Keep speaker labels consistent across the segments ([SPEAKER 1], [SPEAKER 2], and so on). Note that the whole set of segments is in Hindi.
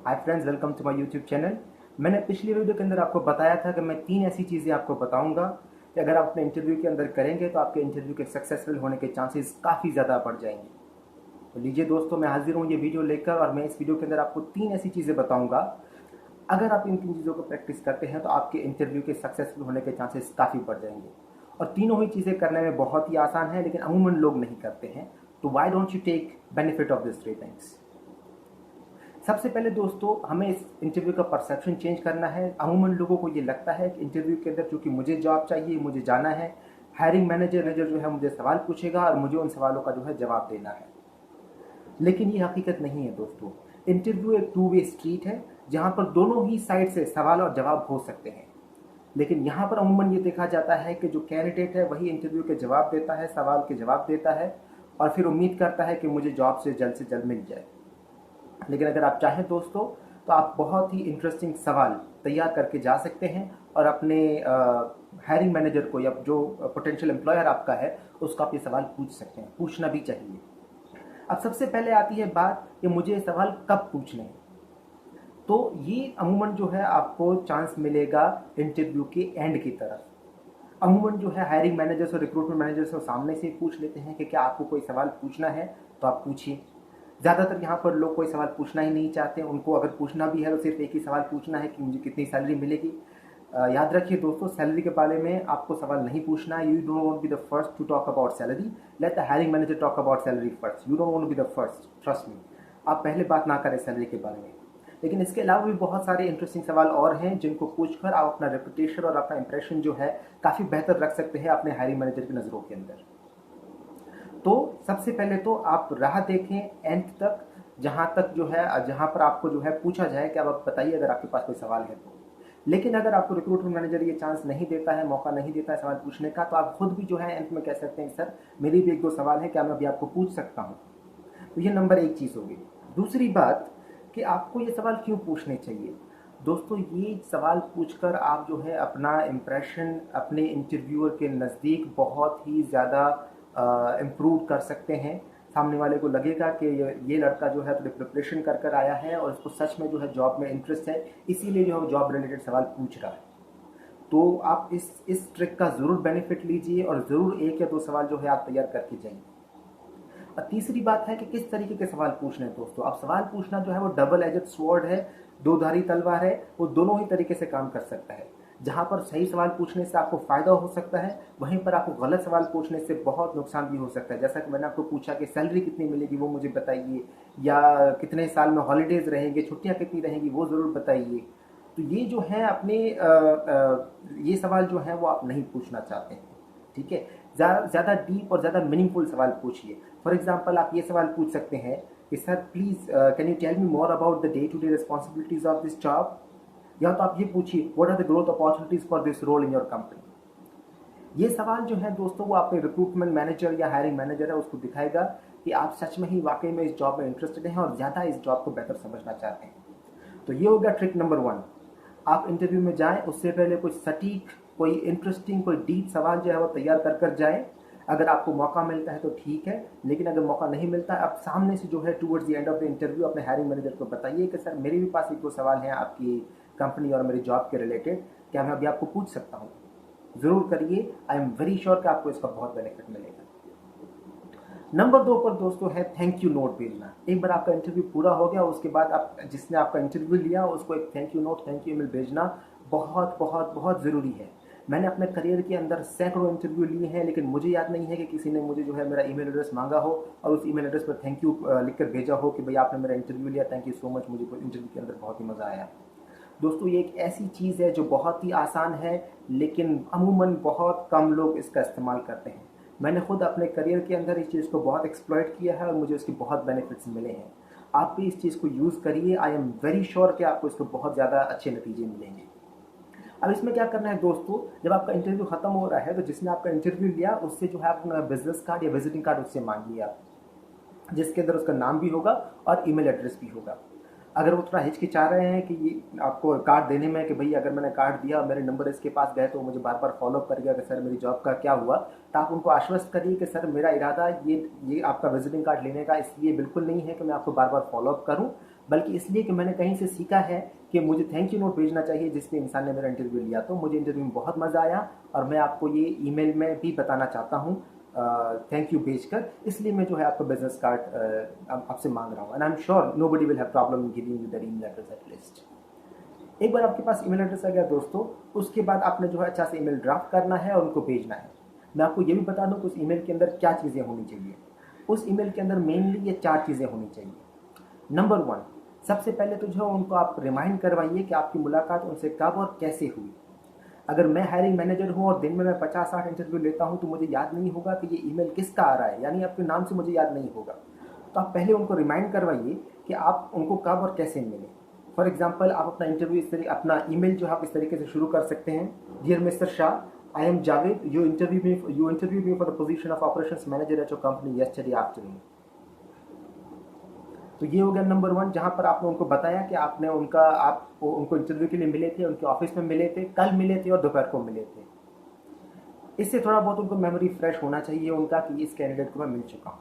[SPEAKER 1] Hi friends, welcome to my YouTube channel. मैंने पिछली वीडियो के अंदर आपको बताया था कि मैं 3 ऐसी चीज़ें आपको बताऊंगा कि अगर आप अपने इंटरव्यू के अंदर करेंगे तो आपके इंटरव्यू के सक्सेसफुल होने के चांसेस काफ़ी ज़्यादा बढ़ जाएंगे। तो लीजिए दोस्तों, मैं हाजिर हूँ ये वीडियो लेकर और मैं इस वीडियो के अंदर आपको 3 ऐसी चीज़ें बताऊँगा। अगर आप इन 3 चीज़ों को प्रैक्टिस करते हैं तो आपके इंटरव्यू के सक्सेसफुल होने के चांसेस काफ़ी बढ़ जाएंगे। और तीनों ही चीज़ें करने में बहुत ही आसान है, लेकिन अमूमन लोग नहीं करते हैं। तो why don't you take benefit of this 3 things. सबसे पहले दोस्तों, हमें इस इंटरव्यू का परसेप्शन चेंज करना है। अमूमन लोगों को ये लगता है कि इंटरव्यू के अंदर चूंकि मुझे जॉब चाहिए, मुझे जाना है, हायरिंग मैनेजर जो है मुझे सवाल पूछेगा और मुझे उन सवालों का जो है जवाब देना है। लेकिन ये हकीकत नहीं है दोस्तों। इंटरव्यू एक 2 वे स्ट्रीट है जहाँ पर दोनों ही साइड से सवाल और जवाब हो सकते हैं। लेकिन यहाँ पर अमूमन ये देखा जाता है कि जो कैंडिडेट है वही इंटरव्यू के जवाब देता है, सवाल के जवाब देता है और फिर उम्मीद करता है कि मुझे जॉब से जल्द मिल जाए। लेकिन अगर आप चाहें दोस्तों तो आप बहुत ही इंटरेस्टिंग सवाल तैयार करके जा सकते हैं और अपने हायरिंग मैनेजर को या जो पोटेंशियल एम्प्लॉयर आपका है उसको आप ये सवाल पूछ सकते हैं, पूछना भी चाहिए। अब सबसे पहले आती है बात कि मुझे ये सवाल कब पूछने हैं। तो ये अमूमन जो है आपको चांस मिलेगा इंटरव्यू के एंड की तरफ। अमूमन जो है हायरिंग मैनेजर्स और रिक्रूटमेंट मैनेजर्स को सामने से पूछ लेते हैं कि क्या आपको कोई सवाल पूछना है, तो आप पूछिए। ज़्यादातर यहाँ पर लोग कोई सवाल पूछना ही नहीं चाहते। उनको अगर पूछना भी है तो सिर्फ एक ही सवाल पूछना है कि मुझे कितनी सैलरी मिलेगी। याद रखिए दोस्तों, सैलरी के बारे में आपको सवाल नहीं पूछना है। You don't want be the first to talk about salary. Let the hiring manager talk about salary first. You don't want be the first, trust me. आप पहले बात ना करें सैलरी के बारे में। लेकिन इसके अलावा भी बहुत सारे इंटरेस्टिंग सवाल और हैं जिनको पूछकर आप अपना रेपुटेशन और अपना इंप्रेशन जो है काफ़ी बेहतर रख सकते हैं अपने हायरिंग मैनेजर की नज़रों के अंदर। तो सबसे पहले तो आप राह देखें एंड तक, जहाँ तक जो है जहाँ पर आपको जो है पूछा जाए कि अब आप बताइए अगर आपके पास कोई सवाल है तो। लेकिन अगर आपको रिक्रूटमेंट मैनेजर ये चांस नहीं देता है, मौका नहीं देता है सवाल पूछने का, तो आप खुद भी जो है एंड में कह सकते हैं सर मेरी भी 1-2 सवाल है, क्या मैं अभी आपको पूछ सकता हूँ। तो ये नंबर 1 चीज़ होगी। दूसरी बात कि आपको ये सवाल क्यों पूछने चाहिए। दोस्तों, ये सवाल पूछकर आप जो है अपना इम्प्रेशन अपने इंटरव्यूअर के नज़दीक बहुत ही ज़्यादा इम्प्रूव कर सकते हैं। सामने वाले को लगेगा कि ये लड़का जो है थोड़ी प्रिपरेशन कर कर आया है और इसको सच में जो है जॉब में इंटरेस्ट है, इसीलिए जो है जॉब रिलेटेड सवाल पूछ रहा है। तो आप इस ट्रिक का ज़रूर बेनिफिट लीजिए और ज़रूर 1 या 2 सवाल जो है आप तैयार करके जाइए। और तीसरी बात है कि किस तरीके के सवाल पूछने हैं दोस्तों। आप सवाल पूछना जो है वो डबल एजेड स्वॉर्ड है, 2-धारी तलवार है। वो दोनों ही तरीके से काम कर सकता है। जहाँ पर सही सवाल पूछने से आपको फ़ायदा हो सकता है, वहीं पर आपको गलत सवाल पूछने से बहुत नुकसान भी हो सकता है। जैसा कि मैंने आपको पूछा कि सैलरी कितनी मिलेगी वो मुझे बताइए, या कितने साल में हॉलीडेज़ रहेंगे, छुट्टियाँ कितनी रहेंगी वो ज़रूर बताइए। तो ये जो है अपने ये सवाल जो है वो आप नहीं पूछना चाहते हैं, ठीक है। ज़्यादा डीप और ज़्यादा मीनिंगफुल सवाल पूछिए। फॉर एग्जांपल आप ये सवाल पूछ सकते हैं कि sir please can you tell me more about the day to day responsibilities of this job. या तो आप ये पूछिए what are the growth opportunities for this role in your company. ये सवाल जो है दोस्तों वो आपके रिक्रूटमेंट मैनेजर या हायरिंग मैनेजर है उसको दिखाएगा कि आप सच में ही वाकई में इस जॉब में इंटरेस्टेड हैं और ज़्यादा इस जॉब को बेहतर समझना चाहते हैं। तो ये हो गया ट्रिक नंबर 1। आप इंटरव्यू में जाएं उससे पहले कोई सटीक, कोई इंटरेस्टिंग, कोई डीप सवाल जो है वो तैयार कर जाएं। अगर आपको मौका मिलता है तो ठीक है, लेकिन अगर मौका नहीं मिलता है, आप सामने से जो है towards the end of the interview अपने हायरिंग मैनेजर को बताइए कि सर मेरे भी पास 1-2 सवाल हैं आपकी कंपनी और मेरी जॉब के रिलेटेड, क्या मैं अभी आपको पूछ सकता हूँ। ज़रूर करिए, आई एम वेरी श्योर कि आपको इसका बहुत बेनिफिट मिलेगा। नंबर 2 पर दोस्तों है थैंक यू नोट भेजना। एक बार आपका इंटरव्यू पूरा हो गया उसके बाद आप जिसने आपका इंटरव्यू लिया उसको एक thank you note, thank you email भेजना बहुत बहुत बहुत ज़रूरी है। मैंने अपने करियर के अंदर सैकड़ों इंटरव्यू लिए हैं, लेकिन मुझे याद नहीं है कि किसी ने मुझे जो है मेरा ईमेल एड्रेस मांगा हो और उस ईमेल एड्रेस पर थैंक यू लिख कर भेजा हो कि भाई आपने मेरा इंटरव्यू लिया, थैंक यू सो मच, मुझे इंटरव्यू के अंदर बहुत ही मज़ा आया। दोस्तों, ये एक ऐसी चीज़ है जो बहुत ही आसान है, लेकिन अमूमन बहुत कम लोग इसका इस्तेमाल करते हैं। मैंने खुद अपने करियर के अंदर इस चीज़ को बहुत एक्सप्लॉइट किया है और मुझे उसके बहुत बेनिफिट्स मिले हैं। आप भी इस चीज़ को यूज़ करिए। आई एम वेरी श्योर कि आपको इसको बहुत ज़्यादा अच्छे नतीजे मिलेंगे। अब इसमें क्या करना है दोस्तों, जब आपका इंटरव्यू खत्म हो रहा है तो जिसने आपका इंटरव्यू लिया उससे जो है अपना बिजनेस कार्ड या विजिटिंग कार्ड उससे मांग लिया, जिसके अंदर उसका नाम भी होगा और ईमेल एड्रेस भी होगा। अगर वो थोड़ा हिचकिचा रहे हैं कि ये आपको कार्ड देने में कि भाई अगर मैंने कार्ड दिया और मेरे नंबर इसके पास गए तो मुझे बार बार फॉलोअप करेगा कि सर मेरी जॉब का क्या हुआ, तो आप उनको आश्वस्त करिए कि सर मेरा इरादा ये आपका विजिटिंग कार्ड लेने का इसलिए बिल्कुल नहीं है कि मैं आपको बार बार फॉलोअप करूं। बल्कि इसलिए कि मैंने कहीं से सीखा है कि मुझे थैंक यू नोट भेजना चाहिए जिस पे इंसान ने मेरा इंटरव्यू लिया। तो मुझे इंटरव्यू में बहुत मज़ा आया और मैं आपको ये ईमेल में भी बताना चाहता हूँ थैंक यू भेजकर। इसलिए मैं जो है आपका बिजनेस कार्ड आपसे मांग रहा हूँ। And I am sure nobody will have problem in giving you that email address at least. एक बार आपके पास ईमेल एड्रेस आ गया दोस्तों, उसके बाद आपने जो है अच्छा से ईमेल ड्राफ्ट करना है और उनको भेजना है। मैं आपको ये भी बता दूं कि उस ईमेल के अंदर क्या चीज़ें होनी चाहिए। उस ईमेल के अंदर मेनली ये 4 चीज़ें होनी चाहिए। नंबर 1, सबसे पहले तो जो है उनको आप रिमाइंड करवाइए कि आपकी मुलाकात उनसे कब और कैसे हुई। अगर मैं हायरिंग मैनेजर हूँ और दिन में मैं 50-60 इंटरव्यू लेता हूँ तो मुझे याद नहीं होगा कि ये ईमेल किसका आ रहा है, यानी आपके नाम से मुझे याद नहीं होगा। तो आप पहले उनको रिमाइंड करवाइए कि आप उनको कब और कैसे मिले। फॉर एग्जाम्पल, आप अपना इंटरव्यू इस तरीके अपना ईमेल जो है आप इस तरीके से शुरू कर सकते हैं। Dear mister Shah, I am Javed, you interview me for the position of operations manager at your company yesterday afternoon. तो ये हो गया नंबर 1, जहाँ पर आपने उनको बताया कि आपने आप उनको इंटरव्यू के लिए मिले थे, उनके ऑफिस में मिले थे, कल मिले थे और दोपहर को मिले थे। इससे थोड़ा बहुत उनको मेमोरी फ्रेश होना चाहिए उनका कि इस कैंडिडेट को मैं मिल चुका हूँ।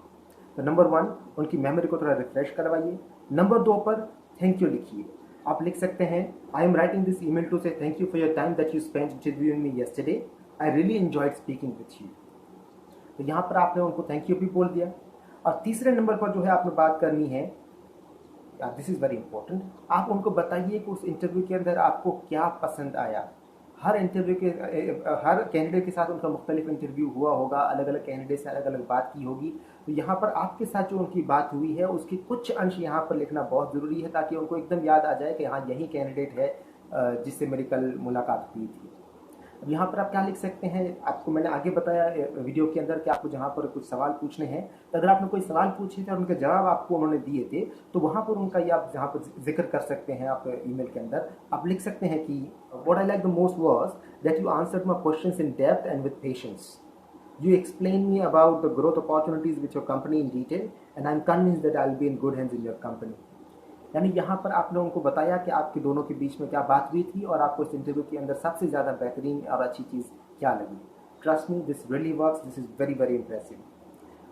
[SPEAKER 1] तो नंबर 1, उनकी मेमोरी को थोड़ा रिफ्रेश करवाइए। नंबर 2 पर थैंक यू लिखिए। आप लिख सकते हैं, I am writing this email to say thank you for your time that you spent interviewing me yesterday, I really enjoyed speaking with you. तो यहाँ पर आपने उनको थैंक यू भी बोल दिया। और तीसरे नंबर पर जो है आपने बात करनी है, दिस इज़ वेरी इंपॉर्टेंट, आप उनको बताइए कि उस इंटरव्यू के अंदर आपको क्या पसंद आया। हर कैंडिडेट के साथ उनका मुख्तलिफ इंटरव्यू हुआ होगा, अलग अलग कैंडिडेट से अलग अलग बात की होगी। तो यहाँ पर आपके साथ जो उनकी बात हुई है उसकी कुछ अंश यहाँ पर लिखना बहुत ज़रूरी है ताकि उनको एकदम याद आ जाए कि हाँ यही कैंडिडेट है जिससे मेरी कल मुलाकात हुई थी। अब यहाँ पर आप क्या लिख सकते हैं, आपको मैंने आगे बताया वीडियो के अंदर कि आपको जहाँ पर कुछ सवाल पूछने हैं, तो अगर आपने कोई सवाल पूछे थे और उनके जवाब आपको उन्होंने दिए थे तो वहाँ पर उनका ये आप जहाँ पर जिक्र कर सकते हैं। आप ईमेल के अंदर आप लिख सकते हैं कि what I like the most was that you answered my questions in depth and with patience, you explain me about the growth opportunities with your company in detail and I'm convinced that I'll be in good hands in your company। यानी यहाँ पर आपने उनको बताया कि आपके दोनों के बीच में क्या बात हुई थी और आपको इस इंटरव्यू के अंदर सबसे ज़्यादा बेहतरीन और अच्छी चीज़ क्या लगी। Trust me, this really works, this is very very impressive.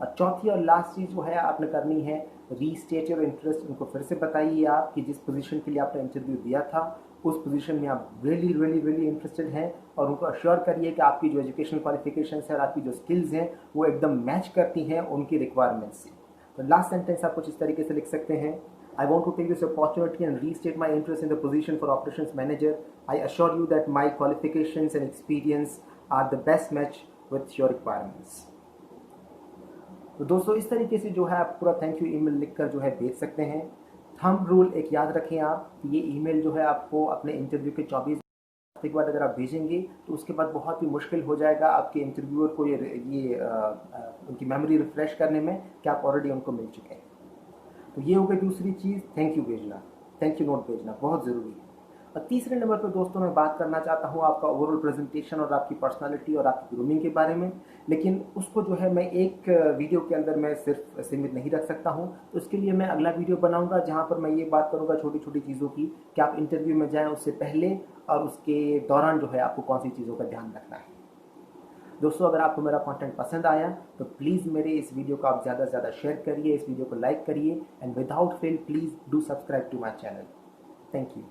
[SPEAKER 1] और चौथी और लास्ट चीज़ जो है आपने करनी है, रीस्टेट योर इंटरेस्ट। उनको फिर से बताइए आप कि जिस पोजीशन के लिए आपने इंटरव्यू दिया था उस पोजीशन में आप रियली रियली रियली इंटरेस्टेड हैं, और उनको अश्योर करिए कि आपकी जो एजुकेशनल क्वालिफिकेशंस है और आपकी जो स्किल्स हैं वो एकदम मैच करती हैं उनकी रिक्वायरमेंट्स से। तो लास्ट सेंटेंस आप कुछ इस तरीके से लिख सकते हैं, I want to take this opportunity and restate my interest in the position for operations manager. I assure you that my qualifications and experience are the best match with your requirements। तो दोस्तों इस तरीके से जो है आप पूरा थैंक यू ईमेल लिखकर जो है भेज सकते हैं। थंब रूल एक याद रखें आप कि ये ईमेल जो है आपको अपने इंटरव्यू के 24 घंटे के बाद अगर आप भेजेंगे तो उसके बाद बहुत ही मुश्किल हो जाएगा आपके इंटरव्यूअर को उनकी मेमोरी रिफ्रेश करने में कि आप ऑलरेडी उनको मिल चुके हैं। तो ये हो गई दूसरी चीज़, थैंक यू भेजना, थैंक यू नोट भेजना बहुत ज़रूरी है। और तीसरे नंबर पर दोस्तों मैं बात करना चाहता हूँ आपका ओवरऑल प्रेजेंटेशन और आपकी पर्सनालिटी और आपकी ग्रूमिंग के बारे में, लेकिन उसको जो है मैं एक वीडियो के अंदर मैं सिर्फ सीमित नहीं रख सकता हूँ। तो उसके लिए मैं अगला वीडियो बनाऊँगा जहाँ पर मैं ये बात करूँगा छोटी छोटी चीज़ों की कि आप इंटरव्यू में जाएँ उससे पहले और उसके दौरान जो है आपको कौन सी चीज़ों का ध्यान रखना है। दोस्तों अगर आपको मेरा कंटेंट पसंद आया तो प्लीज़ मेरे इस वीडियो को आप ज़्यादा से ज़्यादा शेयर करिए, इस वीडियो को लाइक करिए, and without fail please do subscribe to my channel. Thank you.